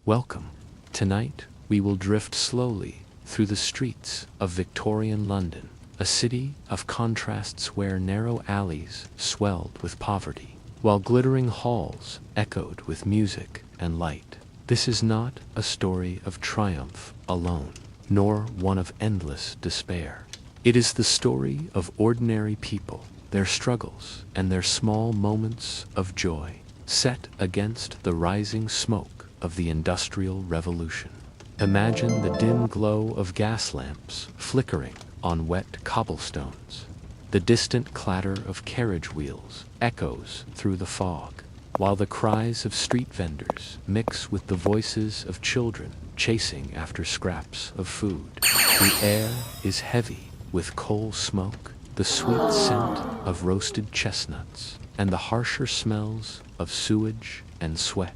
Welcome. Tonight, we will drift slowly through the streets of Victorian London, a city of contrasts where narrow alleys swelled with poverty, while glittering halls echoed with music and light. This is not a story of triumph alone, nor one of endless despair. It is the story of ordinary people, their struggles, and their small moments of joy, set against the rising smoke of the Industrial Revolution. Imagine the dim glow of gas lamps flickering on wet cobblestones. The distant clatter of carriage wheels echoes through the fog, while the cries of street vendors mix with the voices of children chasing after scraps of food. The air is heavy with coal smoke, the sweet scent of roasted chestnuts, and the harsher smells of sewage and sweat.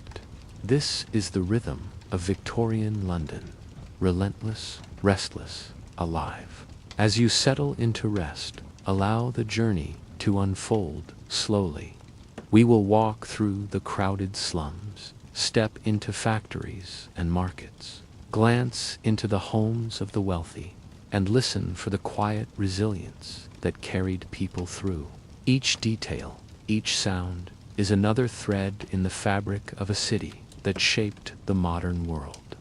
This is the rhythm of Victorian London, relentless, restless, alive. As you settle into rest, allow the journey to unfold slowly. We will walk through the crowded slums, step into factories and markets, glance into the homes of the wealthy, and listen for the quiet resilience that carried people through. Each detail, each sound, is another thread in the fabric of a city that shaped the modern world.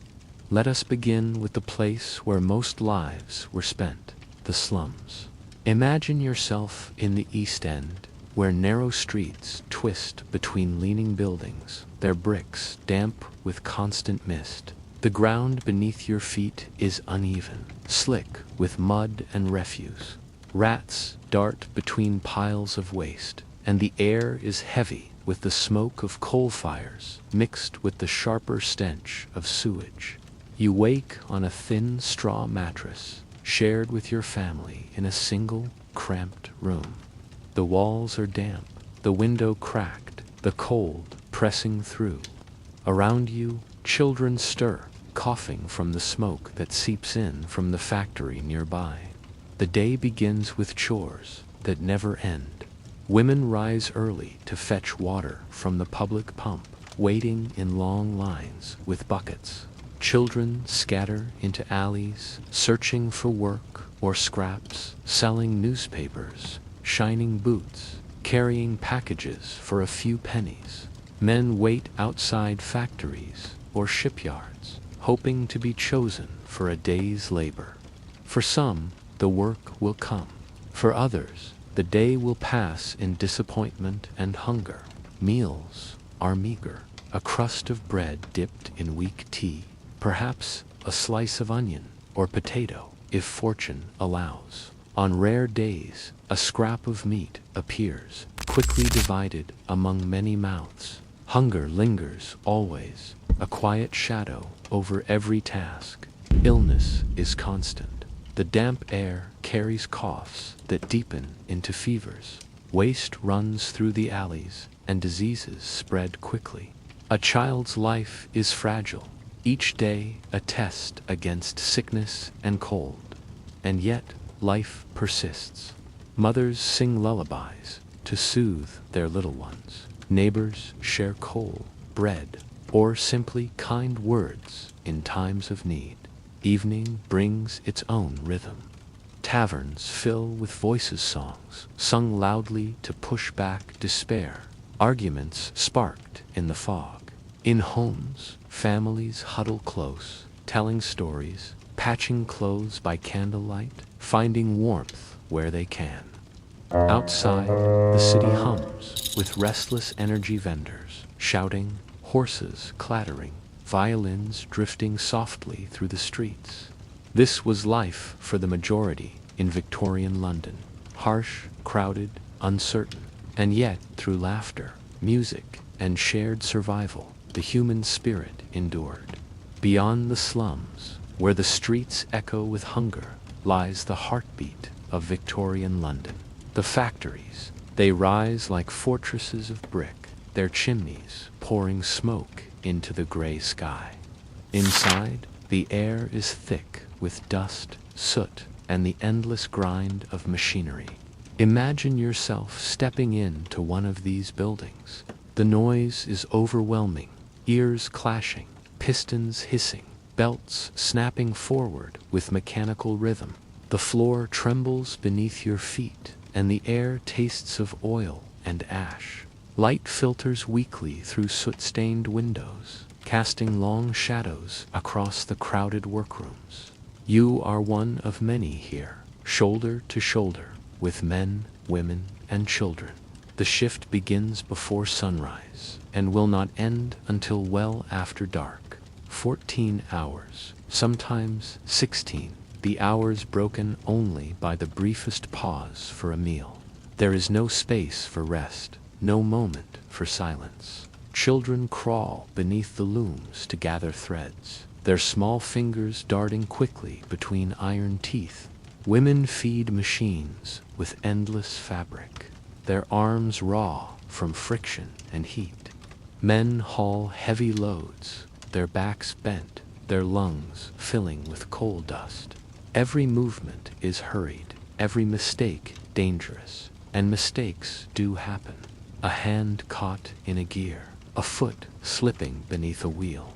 Let us begin with the place where most lives were spent, the slums. Imagine yourself in the East End, where narrow streets twist between leaning buildings, their bricks damp with constant mist. The ground beneath your feet is uneven, slick with mud and refuse. Rats dart between piles of waste, and the air is heavy with the smoke of coal fires mixed with the sharper stench of sewage. You wake on a thin straw mattress, shared with your family in a single, cramped room. The walls are damp, the window cracked, the cold pressing through. Around you, children stir, coughing from the smoke that seeps in from the factory nearby. The day begins with chores that never end. Women rise early to fetch water from the public pump, waiting in long lines with buckets. Children scatter into alleys, searching for work or scraps, selling newspapers, shining boots, carrying packages for a few pennies. Men wait outside factories or shipyards, hoping to be chosen for a day's labor. For some, the work will come. For others, the day will pass in disappointment and hunger. Meals are meager, a crust of bread dipped in weak tea, perhaps a slice of onion or potato, if fortune allows. On rare days, a scrap of meat appears, quickly divided among many mouths. Hunger lingers always, a quiet shadow over every task. Illness is constant. The damp air carries coughs that deepen into fevers. Waste runs through the alleys, and diseases spread quickly. A child's life is fragile, each day a test against sickness and cold. And yet, life persists. Mothers sing lullabies to soothe their little ones. Neighbors share coal, bread, or simply kind words in times of need. Evening brings its own rhythm. Taverns fill with voices songs, sung loudly to push back despair. Arguments sparked in the fog. In homes, families huddle close, telling stories, patching clothes by candlelight, finding warmth where they can. Outside, the city hums with restless energy vendors, shouting, horses clattering, violins drifting softly through the streets. This was life for the majority in Victorian London, harsh, crowded, uncertain. And yet, through laughter, music, and shared survival, the human spirit endured. Beyond the slums, where the streets echo with hunger, lies the heartbeat of Victorian London. The factories, they rise like fortresses of brick, their chimneys pouring smoke into the gray sky. Inside, the air is thick with dust, soot, and the endless grind of machinery. Imagine yourself stepping into one of these buildings. The noise is overwhelming, ears clashing, pistons hissing, belts snapping forward with mechanical rhythm. The floor trembles beneath your feet, and the air tastes of oil and ash. Light filters weakly through soot-stained windows, casting long shadows across the crowded workrooms. You are one of many here, shoulder to shoulder, with men, women, and children. The shift begins before sunrise, and will not end until well after dark. 14 hours, sometimes 16, the hours broken only by the briefest pause for a meal. There is no space for rest, no moment for silence. Children crawl beneath the looms to gather threads, their small fingers darting quickly between iron teeth. Women feed machines with endless fabric, their arms raw from friction and heat. Men haul heavy loads, their backs bent, their lungs filling with coal dust. Every movement is hurried, every mistake dangerous, and mistakes do happen. A hand caught in a gear, a foot slipping beneath a wheel.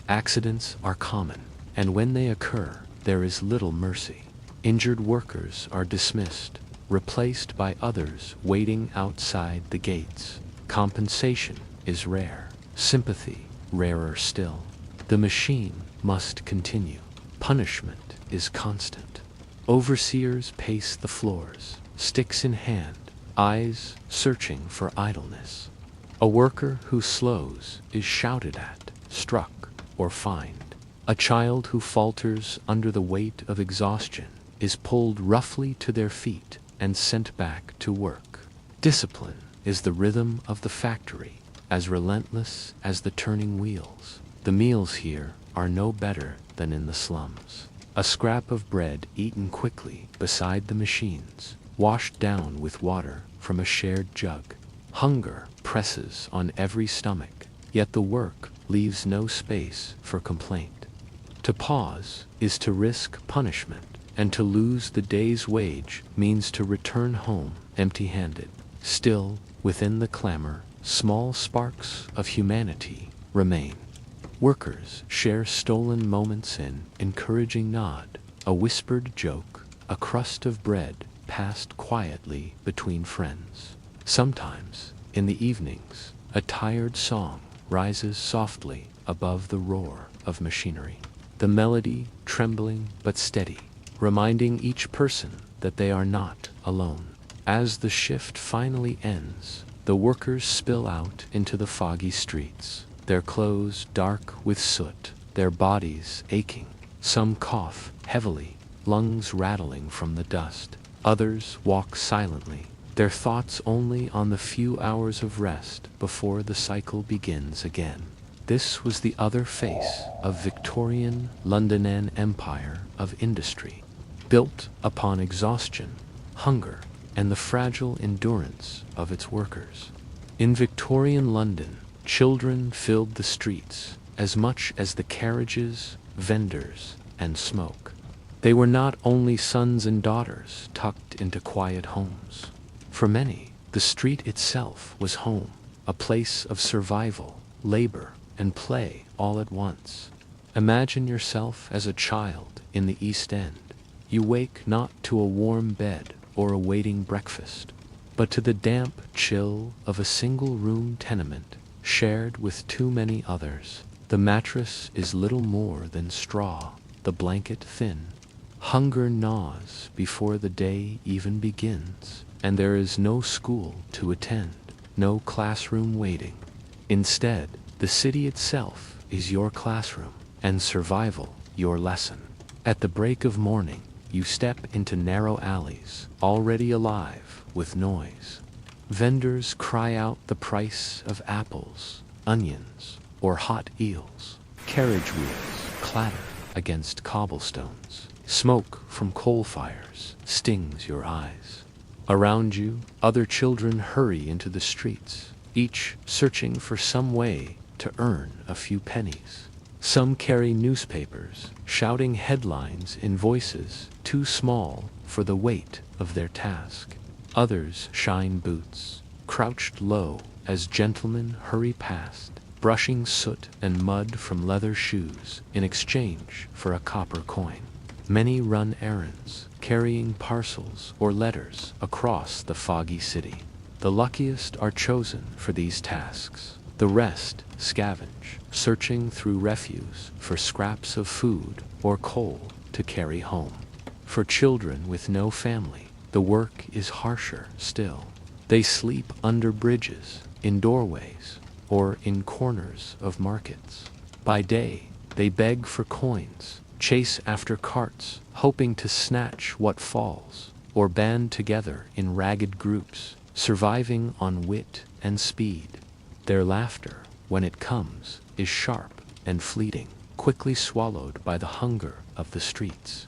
Accidents are common, and when they occur, there is little mercy. Injured workers are dismissed, replaced by others waiting outside the gates. Compensation is rare, sympathy rarer still. The machine must continue. Punishment is constant. Overseers pace the floors, sticks in hand, eyes searching for idleness. A worker who slows is shouted at, struck, or fined. A child who falters under the weight of exhaustion is pulled roughly to their feet and sent back to work. Discipline is the rhythm of the factory, as relentless as the turning wheels. The meals here are no better than in the slums. A scrap of bread eaten quickly beside the machines, washed down with water from a shared jug. Hunger presses on every stomach, yet the work leaves no space for complaint. To pause is to risk punishment, and to lose the day's wage means to return home empty-handed. Still, within the clamor, small sparks of humanity remain. Workers share stolen moments in encouraging nod, a whispered joke, a crust of bread passed quietly between friends. Sometimes, in the evenings, a tired song rises softly above the roar of machinery. The melody trembling but steady, reminding each person that they are not alone. As the shift finally ends, the workers spill out into the foggy streets, their clothes dark with soot, their bodies aching. Some cough heavily, lungs rattling from the dust. Others walk silently, their thoughts only on the few hours of rest before the cycle begins again. This was the other face of Victorian London, an empire of industry, built upon exhaustion, hunger, and the fragile endurance of its workers. In Victorian London, children filled the streets as much as the carriages, vendors, and smoke. They were not only sons and daughters tucked into quiet homes. For many, the street itself was home, a place of survival, labor, and play all at once. Imagine yourself as a child in the East End. You wake not to a warm bed or a waiting breakfast, but to the damp chill of a single-room tenement shared with too many others. The mattress is little more than straw, the blanket thin. Hunger gnaws before the day even begins, and there is no school to attend, no classroom waiting. Instead, the city itself is your classroom, and survival your lesson. At the break of morning, you step into narrow alleys, already alive with noise. Vendors cry out the price of apples, onions, or hot eels. Carriage wheels clatter against cobblestones. Smoke from coal fires stings your eyes. Around you, other children hurry into the streets, each searching for some way to earn a few pennies. Some carry newspapers, shouting headlines in voices too small for the weight of their task. Others shine boots, crouched low as gentlemen hurry past, brushing soot and mud from leather shoes in exchange for a copper coin. Many run errands, carrying parcels or letters across the foggy city. The luckiest are chosen for these tasks. The rest scavenge, searching through refuse for scraps of food or coal to carry home. For children with no family, the work is harsher still. They sleep under bridges, in doorways, or in corners of markets. By day, they beg for coins, chase after carts, hoping to snatch what falls, or band together in ragged groups, surviving on wit and speed. Their laughter, when it comes, is sharp and fleeting, quickly swallowed by the hunger of the streets.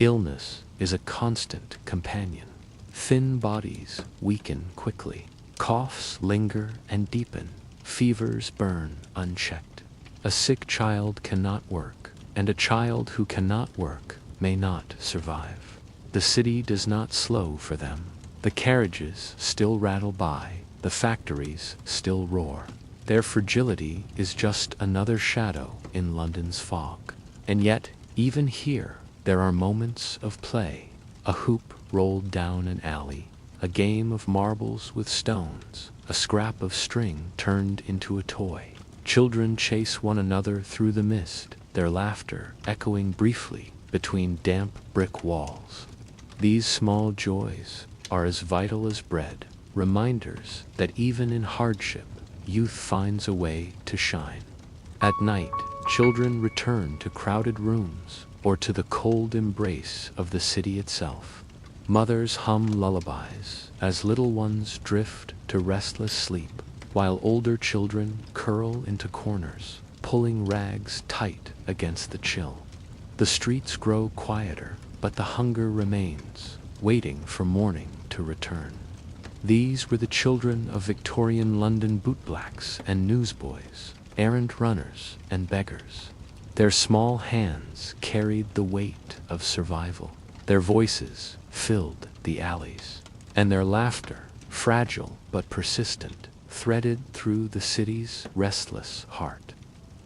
Illness is a constant companion. Thin bodies weaken quickly. Coughs linger and deepen. Fevers burn unchecked. A sick child cannot work, and a child who cannot work may not survive. The city does not slow for them. The carriages still rattle by. The factories still roar. Their fragility is just another shadow in London's fog. And yet, even here, there are moments of play. A hoop rolled down an alley, a game of marbles with stones, a scrap of string turned into a toy. Children chase one another through the mist, their laughter echoing briefly between damp brick walls. These small joys are as vital as bread, reminders that even in hardship, youth finds a way to shine. At night, children return to crowded rooms or to the cold embrace of the city itself. Mothers hum lullabies as little ones drift to restless sleep, while older children curl into corners, pulling rags tight against the chill. The streets grow quieter, but the hunger remains, waiting for morning to return. These were the children of Victorian London bootblacks and newsboys, errant runners and beggars. Their small hands carried the weight of survival. Their voices filled the alleys, and their laughter, fragile but persistent, threaded through the city's restless heart.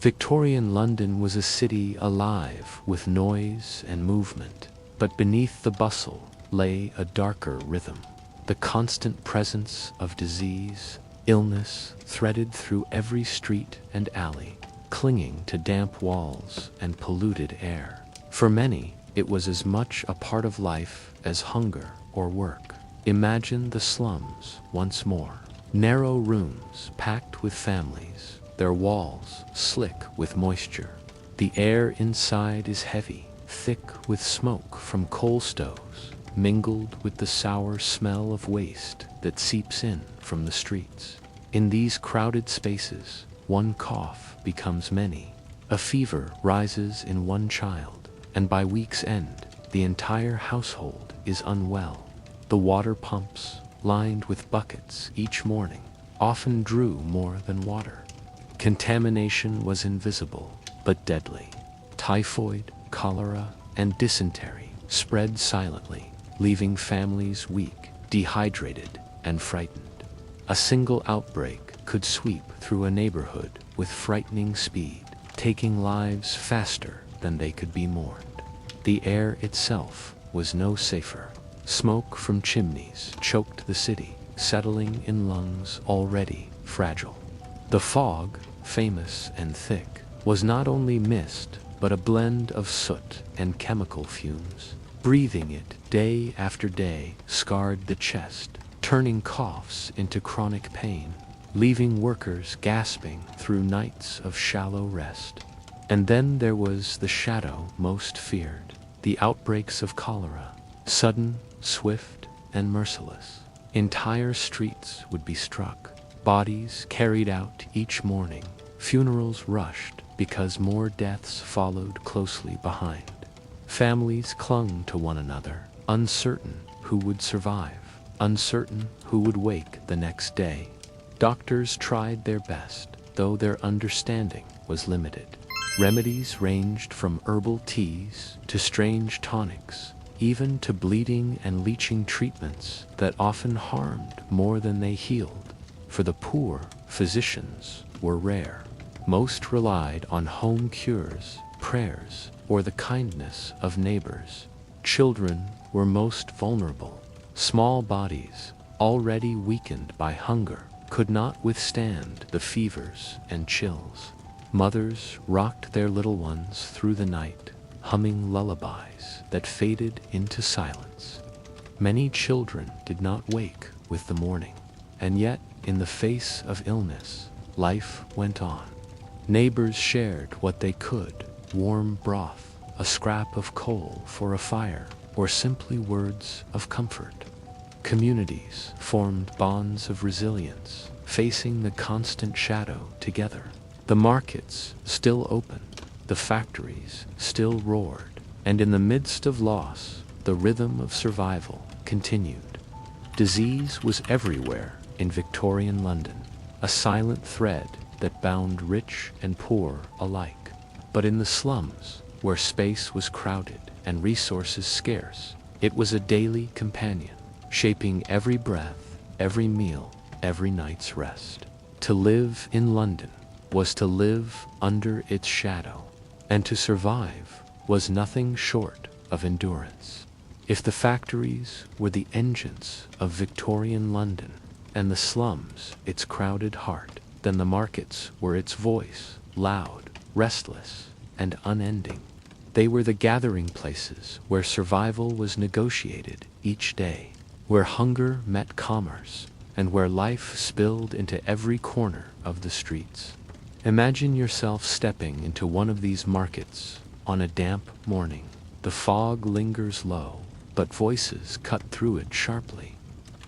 Victorian London was a city alive with noise and movement, but beneath the bustle lay a darker rhythm. The constant presence of disease, illness threaded through every street and alley, clinging to damp walls and polluted air. For many, it was as much a part of life as hunger or work. Imagine the slums once more. Narrow rooms packed with families, their walls slick with moisture. The air inside is heavy, thick with smoke from coal stoves, mingled with the sour smell of waste that seeps in from the streets. In these crowded spaces, one cough becomes many. A fever rises in one child, and by week's end, the entire household is unwell. The water pumps, lined with buckets each morning, often drew more than water. Contamination was invisible, but deadly. Typhoid, cholera, and dysentery spread silently, leaving families weak, dehydrated, and frightened. A single outbreak could sweep through a neighborhood with frightening speed, taking lives faster than they could be mourned. The air itself was no safer. Smoke from chimneys choked the city, settling in lungs already fragile. The fog, famous and thick, was not only mist, but a blend of soot and chemical fumes. Breathing it day after day scarred the chest, turning coughs into chronic pain, leaving workers gasping through nights of shallow rest. And then there was the shadow most feared, the outbreaks of cholera, sudden, swift, and merciless. Entire streets would be struck, bodies carried out each morning, funerals rushed because more deaths followed closely behind. Families clung to one another, uncertain who would survive, uncertain who would wake the next day. Doctors tried their best, though their understanding was limited. Remedies ranged from herbal teas to strange tonics, even to bleeding and leeching treatments that often harmed more than they healed. For the poor, physicians were rare. Most relied on home cures, prayers, or the kindness of neighbors. Children were most vulnerable. Small bodies, already weakened by hunger, could not withstand the fevers and chills. Mothers rocked their little ones through the night, humming lullabies that faded into silence. Many children did not wake with the morning, and yet, in the face of illness, life went on. Neighbors shared what they could: warm broth, a scrap of coal for a fire, or simply words of comfort. Communities formed bonds of resilience, facing the constant shadow together. The markets still opened, the factories still roared, and in the midst of loss, the rhythm of survival continued. Disease was everywhere in Victorian London, a silent thread that bound rich and poor alike. But in the slums, where space was crowded and resources scarce, it was a daily companion, shaping every breath, every meal, every night's rest. To live in London was to live under its shadow, and to survive was nothing short of endurance. If the factories were the engines of Victorian London, and the slums its crowded heart, then the markets were its voice, loud, restless, and unending. They were the gathering places where survival was negotiated each day, where hunger met commerce, and where life spilled into every corner of the streets. Imagine yourself stepping into one of these markets on a damp morning. The fog lingers low, but voices cut through it sharply.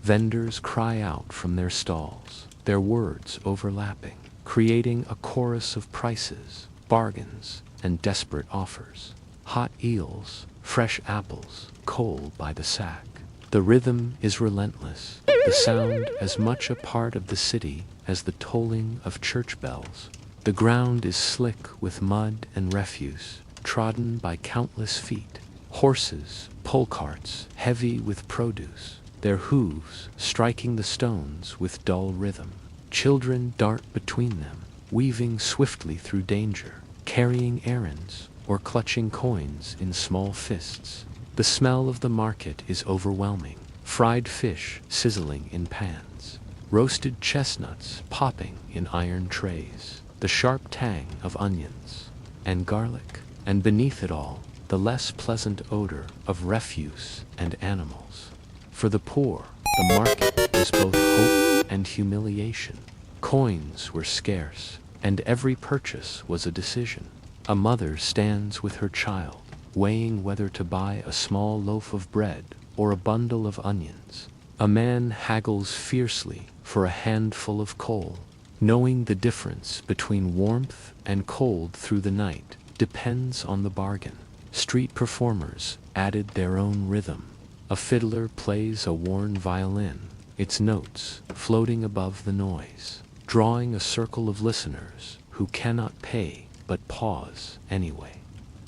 Vendors cry out from their stalls, their words overlapping, creating a chorus of prices, bargains, and desperate offers. Hot eels, fresh apples, coal by the sack. The rhythm is relentless, the sound as much a part of the city as the tolling of church bells. The ground is slick with mud and refuse, trodden by countless feet. Horses pull carts heavy with produce, their hooves striking the stones with dull rhythm. Children dart between them, weaving swiftly through danger, carrying errands or clutching coins in small fists. The smell of the market is overwhelming. Fried fish sizzling in pans, roasted chestnuts popping in iron trays, the sharp tang of onions and garlic, and beneath it all, the less pleasant odor of refuse and animals. For the poor, the market was both hope and humiliation. Coins were scarce, and every purchase was a decision. A mother stands with her child, weighing whether to buy a small loaf of bread or a bundle of onions. A man haggles fiercely for a handful of coal, knowing the difference between warmth and cold through the night depends on the bargain. Street performers added their own rhythm. A fiddler plays a worn violin, its notes floating above the noise, drawing a circle of listeners who cannot pay but pause anyway.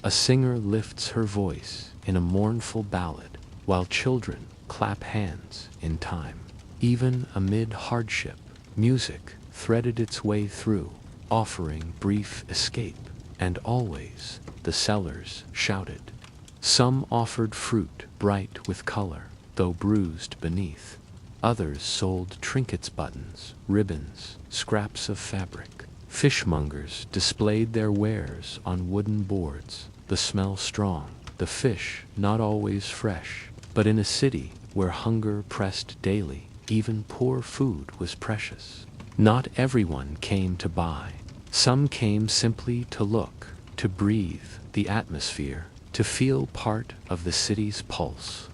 A singer lifts her voice in a mournful ballad, while children clap hands in time. Even amid hardship, music threaded its way through, offering brief escape, and always the sellers shouted. Some offered fruit bright with color, though bruised beneath. Others sold trinkets, buttons, ribbons, scraps of fabric. Fishmongers displayed their wares on wooden boards, the smell strong, the fish not always fresh. But in a city where hunger pressed daily, even poor food was precious. Not everyone came to buy. Some came simply to look, to breathe the atmosphere, to feel part of the city's pulse.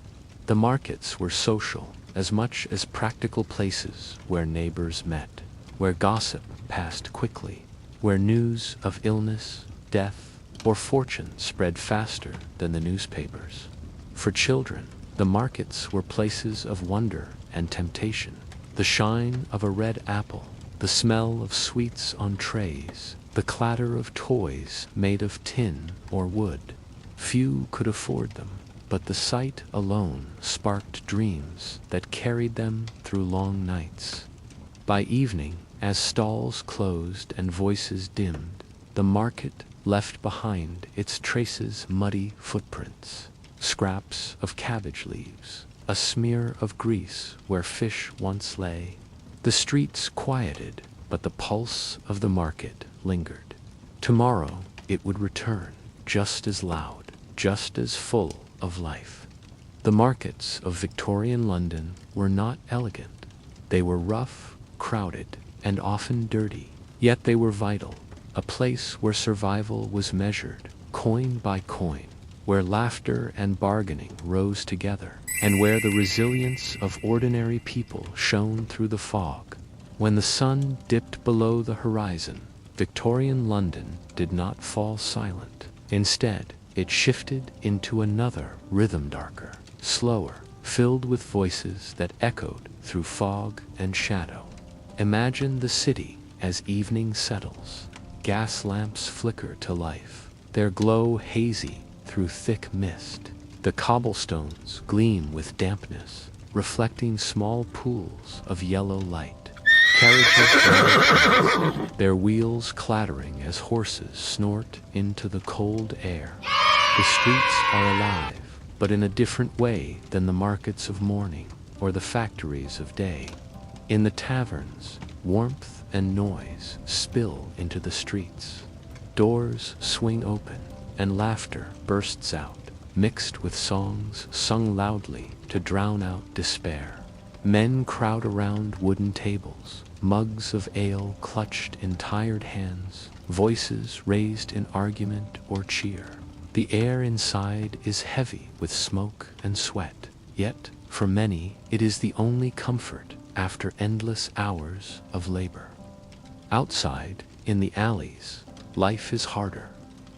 The markets were social as much as practical places where neighbors met, where gossip passed quickly, where news of illness, death, or fortune spread faster than the newspapers. For children, the markets were places of wonder and temptation. The shine of a red apple, the smell of sweets on trays, the clatter of toys made of tin or wood. Few could afford them, but the sight alone sparked dreams that carried them through long nights. By evening, as stalls closed and voices dimmed, the market left behind its traces muddy footprints, scraps of cabbage leaves, a smear of grease where fish once lay. The streets quieted, but the pulse of the market lingered. Tomorrow it would return, just as loud, just as full of life. The markets of Victorian London were not elegant. They were rough, crowded, and often dirty, yet they were vital, a place where survival was measured, coin by coin, where laughter and bargaining rose together, and where the resilience of ordinary people shone through the fog. When the sun dipped below the horizon, Victorian London did not fall silent. Instead, it shifted into another rhythm, darker, slower, filled with voices that echoed through fog and shadow. Imagine the city as evening settles. Gas lamps flicker to life, their glow hazy through thick mist. The cobblestones gleam with dampness, reflecting small pools of yellow light. Carriages drive, their wheels clattering as horses snort into the cold air. The streets are alive, but in a different way than the markets of morning or the factories of day. In the taverns, warmth and noise spill into the streets. Doors swing open, and laughter bursts out, mixed with songs sung loudly to drown out despair. Men crowd around wooden tables, mugs of ale clutched in tired hands, voices raised in argument or cheer. The air inside is heavy with smoke and sweat, yet, for many, it is the only comfort after endless hours of labor. Outside, in the alleys, life is harder.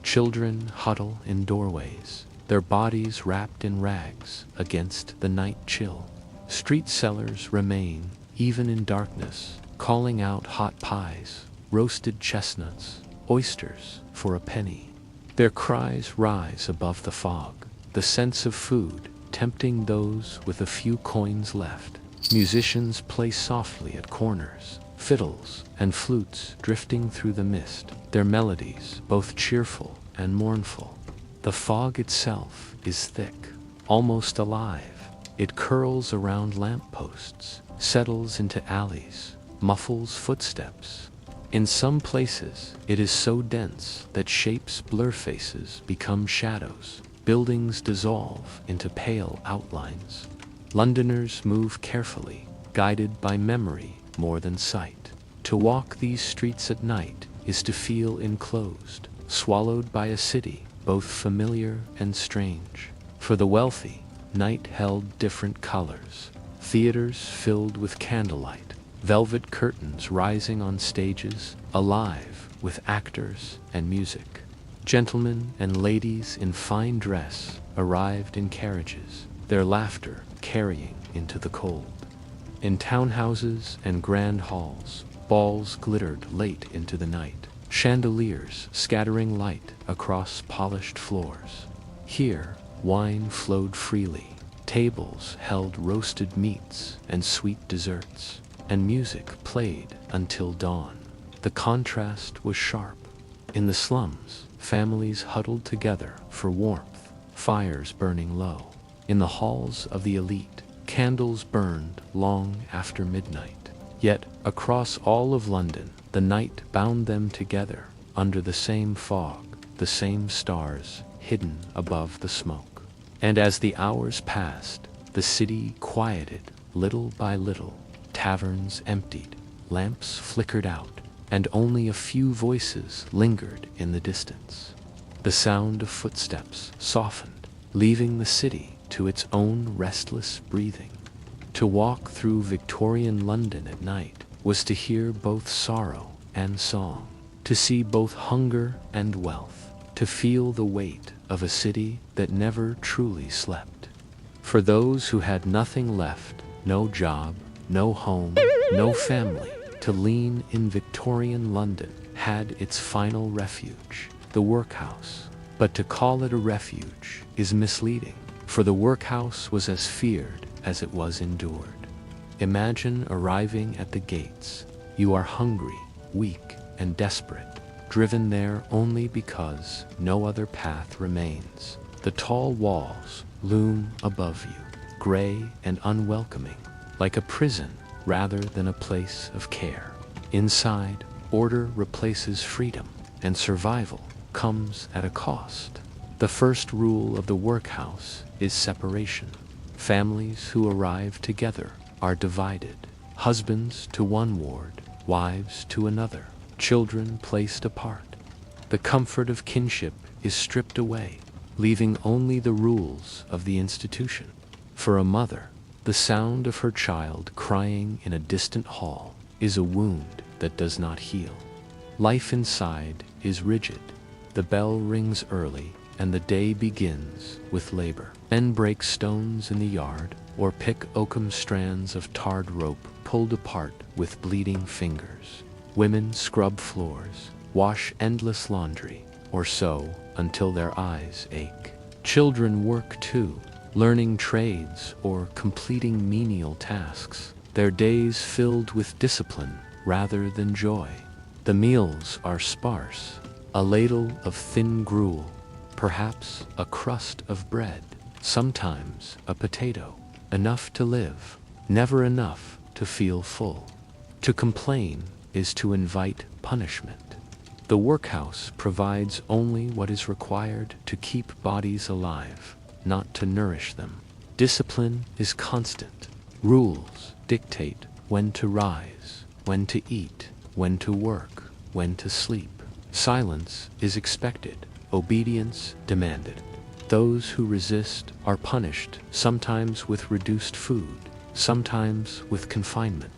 Children huddle in doorways, their bodies wrapped in rags against the night chill. Street sellers remain, even in darkness, calling out hot pies, roasted chestnuts, oysters for a penny. Their cries rise above the fog, the sense of food tempting those with a few coins left. Musicians play softly at corners, fiddles and flutes drifting through the mist, their melodies both cheerful and mournful. The fog itself is thick, almost alive. It curls around lampposts, settles into alleys, muffles footsteps. In some places, it is so dense that shapes blur, faces become shadows, buildings dissolve into pale outlines. Londoners move carefully, guided by memory more than sight. To walk these streets at night is to feel enclosed, swallowed by a city both familiar and strange. For the wealthy, night held different colors. Theaters filled with candlelight, velvet curtains rising on stages, alive with actors and music. Gentlemen and ladies in fine dress arrived in carriages, their laughter carrying into the cold. In townhouses and grand halls, balls glittered late into the night, chandeliers scattering light across polished floors. Here, wine flowed freely, tables held roasted meats and sweet desserts, and music played until dawn. The contrast was sharp. In the slums, families huddled together for warmth, fires burning low. In the halls of the elite, candles burned long after midnight. Yet, across all of London, the night bound them together under the same fog, the same stars hidden above the smoke. And as the hours passed, the city quieted little by little. Taverns emptied, lamps flickered out, and only a few voices lingered in the distance. The sound of footsteps softened, leaving the city to its own restless breathing. To walk through Victorian London at night was to hear both sorrow and song, to see both hunger and wealth, to feel the weight of a city that never truly slept. For those who had nothing left, no job, no home, no family, to lean in, Victorian London had its final refuge, the workhouse. But to call it a refuge is misleading, for the workhouse was as feared as it was endured. Imagine arriving at the gates. You are hungry, weak, and desperate, driven there only because no other path remains. The tall walls loom above you, gray and unwelcoming, like a prison rather than a place of care. Inside, order replaces freedom, and survival comes at a cost. The first rule of the workhouse is separation. Families who arrive together are divided. Husbands to one ward, wives to another, children placed apart. The comfort of kinship is stripped away, leaving only the rules of the institution. For a mother, the sound of her child crying in a distant hall is a wound that does not heal. Life inside is rigid. The bell rings early, and the day begins with labor. Men break stones in the yard or pick oakum strands of tarred rope pulled apart with bleeding fingers. Women scrub floors, wash endless laundry, or sew until their eyes ache. Children work too, learning trades or completing menial tasks, their days filled with discipline rather than joy. The meals are sparse, a ladle of thin gruel, perhaps a crust of bread, sometimes a potato, enough to live, never enough to feel full. To complain is to invite punishment. The workhouse provides only what is required to keep bodies alive, not to nourish them. Discipline is constant. Rules dictate when to rise, when to eat, when to work, when to sleep. Silence is expected, obedience demanded. Those who resist are punished, sometimes with reduced food, sometimes with confinement.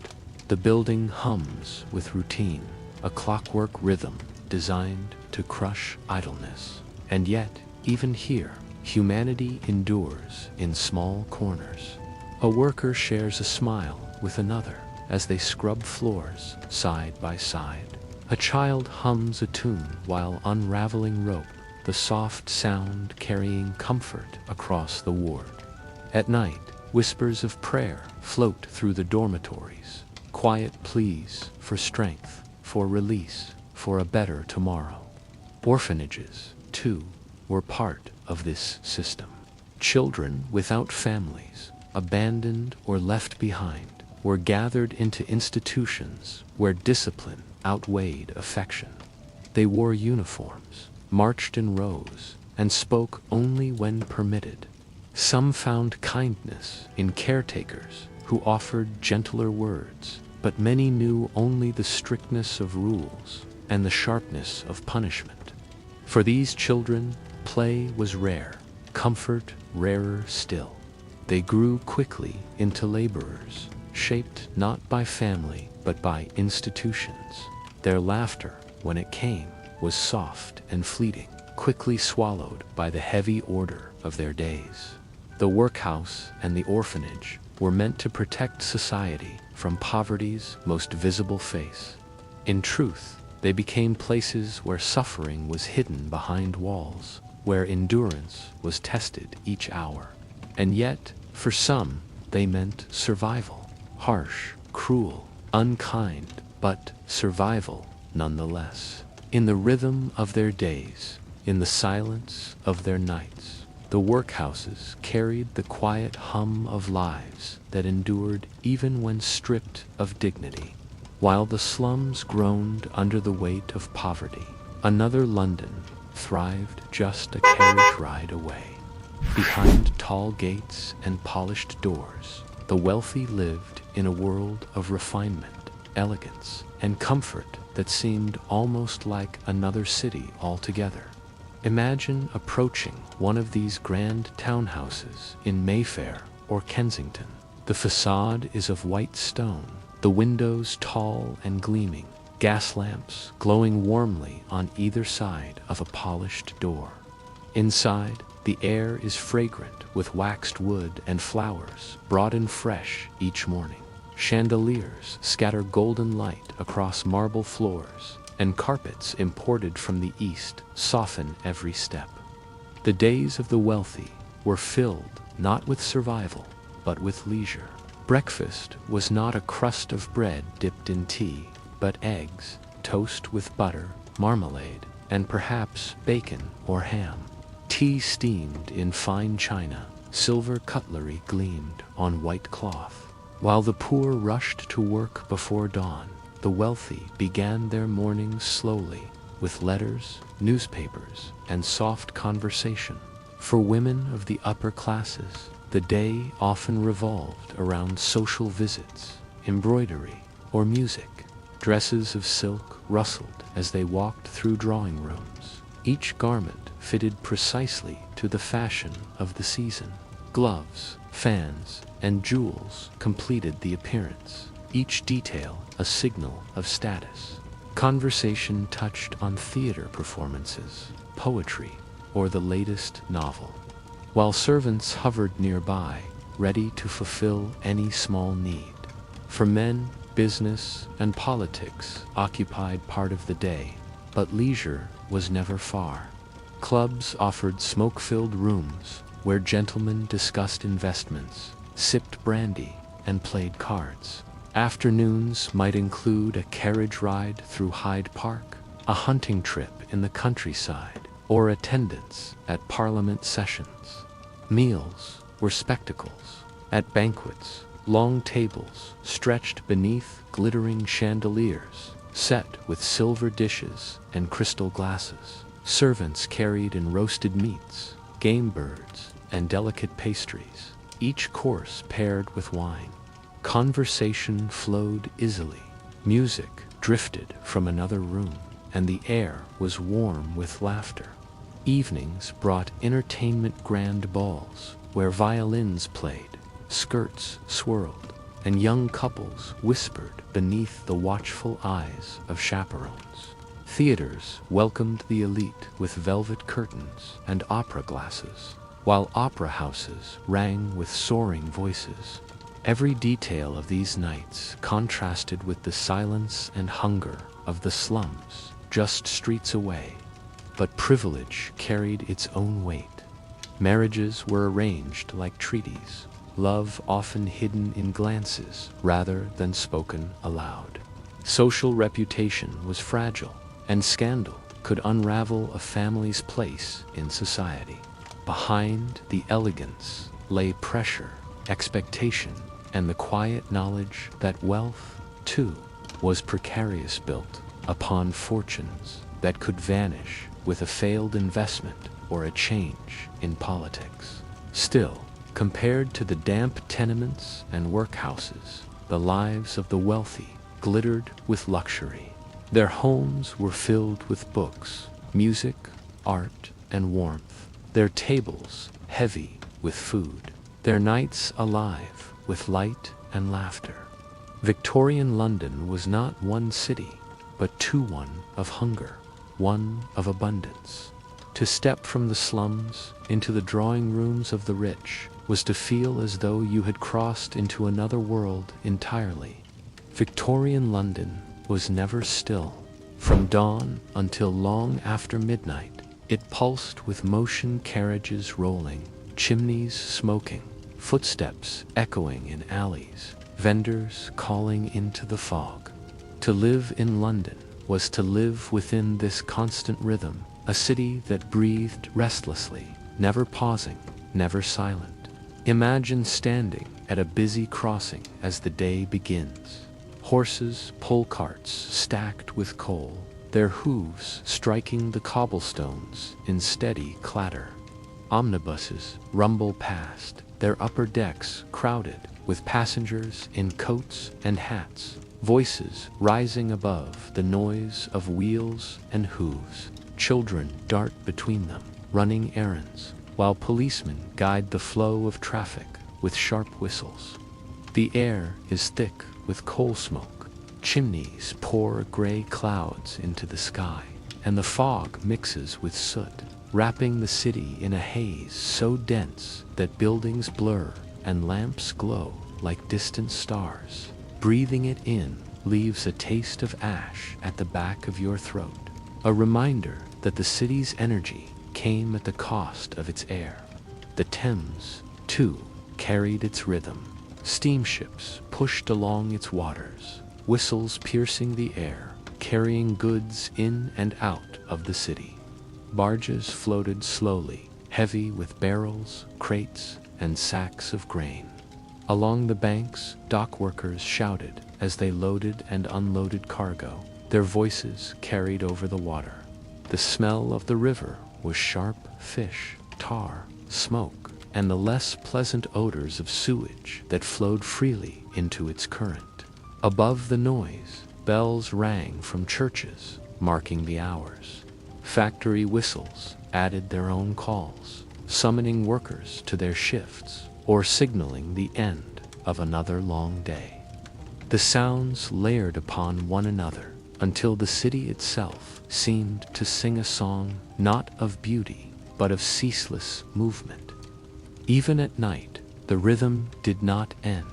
The building hums with routine, a clockwork rhythm designed to crush idleness. And yet, even here, humanity endures in small corners. A worker shares a smile with another as they scrub floors side by side. A child hums a tune while unraveling rope, the soft sound carrying comfort across the ward. At night, whispers of prayer float through the dormitories, quiet pleas for strength, for release, for a better tomorrow. Orphanages, too, were part of this system. Children without families, abandoned or left behind, were gathered into institutions where discipline outweighed affection. They wore uniforms, marched in rows, and spoke only when permitted. Some found kindness in caretakers who offered gentler words, but many knew only the strictness of rules and the sharpness of punishment. For these children, play was rare, comfort rarer still. They grew quickly into laborers, shaped not by family but by institutions. Their laughter, when it came, was soft and fleeting, quickly swallowed by the heavy order of their days. The workhouse and the orphanage were meant to protect society from poverty's most visible face. In truth, they became places where suffering was hidden behind walls, where endurance was tested each hour. And yet, for some, they meant survival. Harsh, cruel, unkind, but survival nonetheless. In the rhythm of their days, in the silence of their nights, the workhouses carried the quiet hum of lives that endured even when stripped of dignity. While the slums groaned under the weight of poverty, another London thrived just a carriage ride away. Behind tall gates and polished doors, the wealthy lived in a world of refinement, elegance, and comfort that seemed almost like another city altogether. Imagine approaching one of these grand townhouses in Mayfair or Kensington. The facade is of white stone, the windows tall and gleaming, gas lamps glowing warmly on either side of a polished door. Inside, the air is fragrant with waxed wood and flowers brought in fresh each morning. Chandeliers scatter golden light across marble floors, and carpets imported from the east soften every step. The days of the wealthy were filled not with survival, but with leisure. Breakfast was not a crust of bread dipped in tea, but eggs, toast with butter, marmalade, and perhaps bacon or ham. Tea steamed in fine china, silver cutlery gleamed on white cloth. While the poor rushed to work before dawn, the wealthy began their mornings slowly, with letters, newspapers, and soft conversation. For women of the upper classes, the day often revolved around social visits, embroidery, or music. Dresses of silk rustled as they walked through drawing rooms. Each garment fitted precisely to the fashion of the season. Gloves, fans, and jewels completed the appearance, each detail a signal of status. Conversation touched on theater performances, poetry, or the latest novel, while servants hovered nearby, ready to fulfill any small need. For men, business and politics occupied part of the day, but leisure was never far. Clubs offered smoke-filled rooms where gentlemen discussed investments, sipped brandy, and played cards. Afternoons might include a carriage ride through Hyde Park, a hunting trip in the countryside, or attendance at Parliament sessions. Meals were spectacles. At banquets, long tables stretched beneath glittering chandeliers, set with silver dishes and crystal glasses. Servants carried in roasted meats, game birds, and delicate pastries, each course paired with wine. Conversation flowed easily. Music drifted from another room, and the air was warm with laughter. Evenings brought entertainment grand balls, where violins played, skirts swirled, and young couples whispered beneath the watchful eyes of chaperones. Theaters welcomed the elite with velvet curtains and opera glasses, while opera houses rang with soaring voices. Every detail of these nights contrasted with the silence and hunger of the slums just streets away. But privilege carried its own weight. Marriages were arranged like treaties, love often hidden in glances rather than spoken aloud. Social reputation was fragile, and scandal could unravel a family's place in society. Behind the elegance lay pressure, expectation, and the quiet knowledge that wealth, too, was precarious, built upon fortunes that could vanish with a failed investment or a change in politics. Still, compared to the damp tenements and workhouses, the lives of the wealthy glittered with luxury. Their homes were filled with books, music, art, and warmth. Their tables heavy with food. Their nights alive with light and laughter. Victorian London was not one city, but one of hunger, one of abundance. To step from the slums into the drawing rooms of the rich was to feel as though you had crossed into another world entirely. Victorian London was never still. From dawn until long after midnight, it pulsed with motion, carriages rolling, chimneys smoking, footsteps echoing in alleys, vendors calling into the fog. To live in London was to live within this constant rhythm, a city that breathed restlessly, never pausing, never silent. Imagine standing at a busy crossing as the day begins. Horses pull carts stacked with coal, their hooves striking the cobblestones in steady clatter. Omnibuses rumble past, their upper decks crowded with passengers in coats and hats, voices rising above the noise of wheels and hooves. Children dart between them, running errands, while policemen guide the flow of traffic with sharp whistles. The air is thick with coal smoke. Chimneys pour gray clouds into the sky, and the fog mixes with soot, wrapping the city in a haze so dense that buildings blur and lamps glow like distant stars. Breathing it in leaves a taste of ash at the back of your throat, a reminder that the city's energy came at the cost of its air. The Thames, too, carried its rhythm. Steamships pushed along its waters, whistles piercing the air, carrying goods in and out of the city. Barges floated slowly, heavy with barrels, crates, and sacks of grain. Along the banks, dock workers shouted as they loaded and unloaded cargo, their voices carried over the water. The smell of the river was sharp fish, tar, smoke, and the less pleasant odors of sewage that flowed freely into its current. Above the noise, bells rang from churches, marking the hours. Factory whistles added their own calls, summoning workers to their shifts or signaling the end of another long day. The sounds layered upon one another until the city itself seemed to sing a song not of beauty, but of ceaseless movement. Even at night, the rhythm did not end.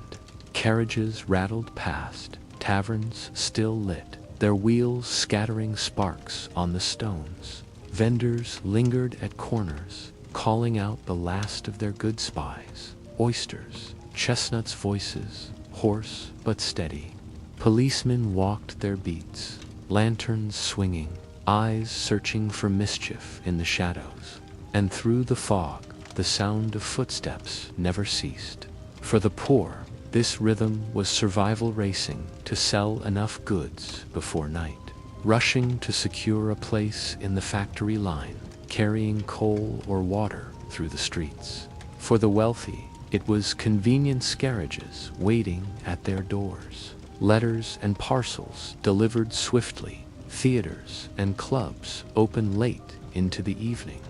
Carriages rattled past, taverns still lit, their wheels scattering sparks on the stones. Vendors lingered at corners, calling out the last of their good spies. Oysters, chestnuts' voices, hoarse but steady. Policemen walked their beats, lanterns swinging, eyes searching for mischief in the shadows. And through the fog, the sound of footsteps never ceased. For the poor, this rhythm was survival racing to sell enough goods before night, rushing to secure a place in the factory line, carrying coal or water through the streets. For the wealthy, it was convenience garages waiting at their doors, letters and parcels delivered swiftly, theaters and clubs open late into the evening.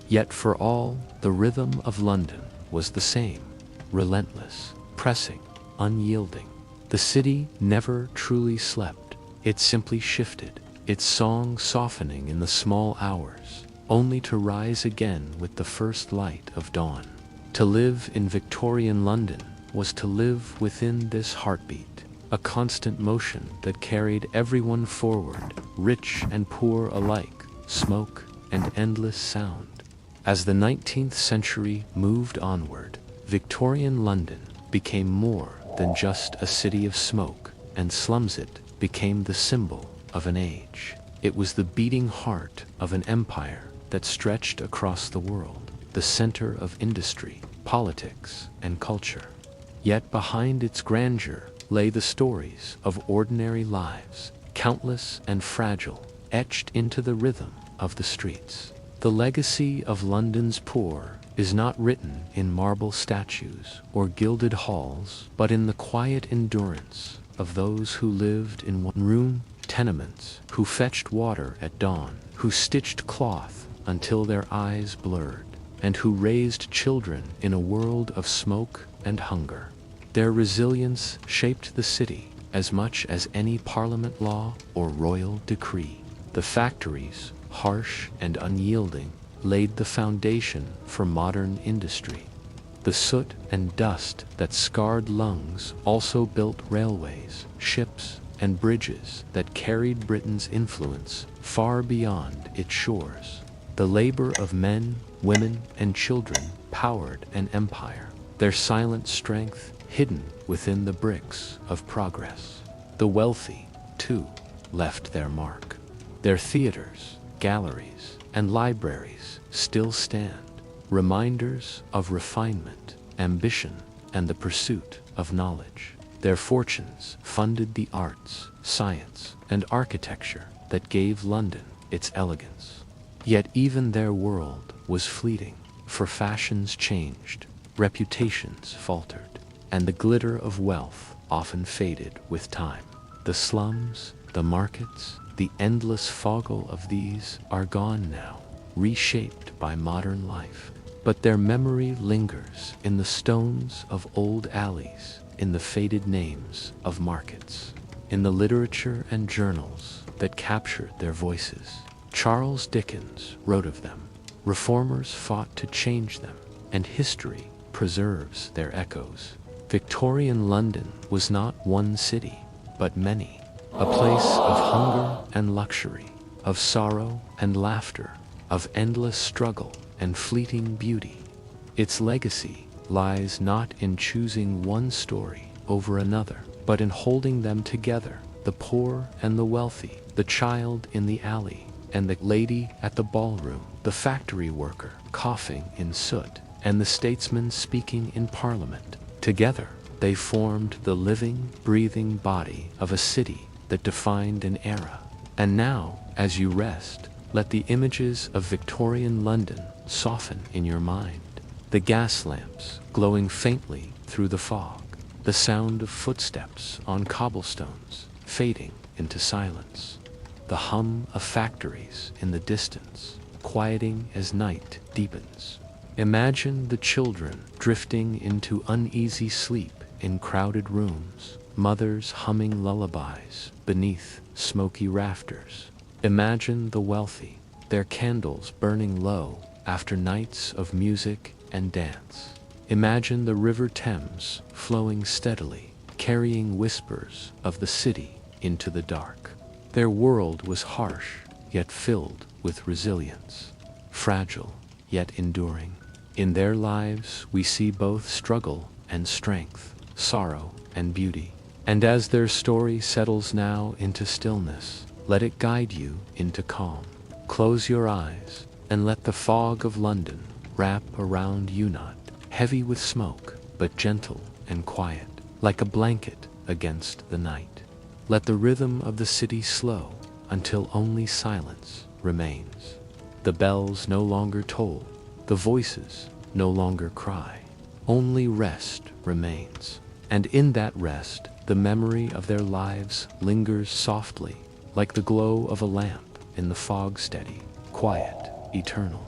Yet for all, the rhythm of London was the same, relentless, pressing, unyielding. The city never truly slept, it simply shifted, its song softening in the small hours, only to rise again with the first light of dawn. To live in Victorian London was to live within this heartbeat, a constant motion that carried everyone forward, rich and poor alike, smoke and endless sound. As the 19th century moved onward, Victorian London became more than just a city of smoke, and slums it became the symbol of an age. It was the beating heart of an empire that stretched across the world, the center of industry, politics, and culture. Yet behind its grandeur lay the stories of ordinary lives, countless and fragile, etched into the rhythm of the streets. The legacy of London's poor is not written in marble statues or gilded halls, but in the quiet endurance of those who lived in one-room tenements, who fetched water at dawn, who stitched cloth until their eyes blurred, and who raised children in a world of smoke and hunger. Their resilience shaped the city as much as any parliament law or royal decree. The factories, harsh and unyielding, laid the foundation for modern industry. The soot and dust that scarred lungs also built railways, ships, and bridges that carried Britain's influence far beyond its shores. The labor of men, women, and children powered an empire, their silent strength hidden within the bricks of progress. The wealthy, too, left their mark. Their theaters, galleries, and libraries still stand, reminders of refinement, ambition, and the pursuit of knowledge. Their fortunes funded the arts, science, and architecture that gave London its elegance. Yet even their world was fleeting, for fashions changed, reputations faltered, and the glitter of wealth often faded with time. The slums, the markets, the endless foggle of these are gone now, reshaped by modern life. But their memory lingers in the stones of old alleys, in the faded names of markets, in the literature and journals that captured their voices. Charles Dickens wrote of them. Reformers fought to change them, and history preserves their echoes. Victorian London was not one city, but many. A place of hunger and luxury, of sorrow and laughter, of endless struggle and fleeting beauty. Its legacy lies not in choosing one story over another, but in holding them together, the poor and the wealthy, the child in the alley and the lady at the ballroom, the factory worker coughing in soot, and the statesman speaking in parliament. Together, they formed the living, breathing body of a city that defined an era. And now, as you rest, let the images of Victorian London soften in your mind. The gas lamps glowing faintly through the fog, the sound of footsteps on cobblestones fading into silence, the hum of factories in the distance, quieting as night deepens. Imagine the children drifting into uneasy sleep in crowded rooms, mothers humming lullabies beneath smoky rafters. Imagine the wealthy, their candles burning low after nights of music and dance. Imagine the River Thames flowing steadily, carrying whispers of the city into the dark. Their world was harsh, yet filled with resilience, fragile, yet enduring. In their lives we see both struggle and strength, sorrow and beauty. And as their story settles now into stillness, let it guide you into calm. Close your eyes and let the fog of London wrap around you, not heavy with smoke, but gentle and quiet, like a blanket against the night. Let the rhythm of the city slow until only silence remains. The bells no longer toll, the voices no longer cry. Only rest remains. And in that rest, the memory of their lives lingers softly, like the glow of a lamp in the fog, steady, quiet, eternal.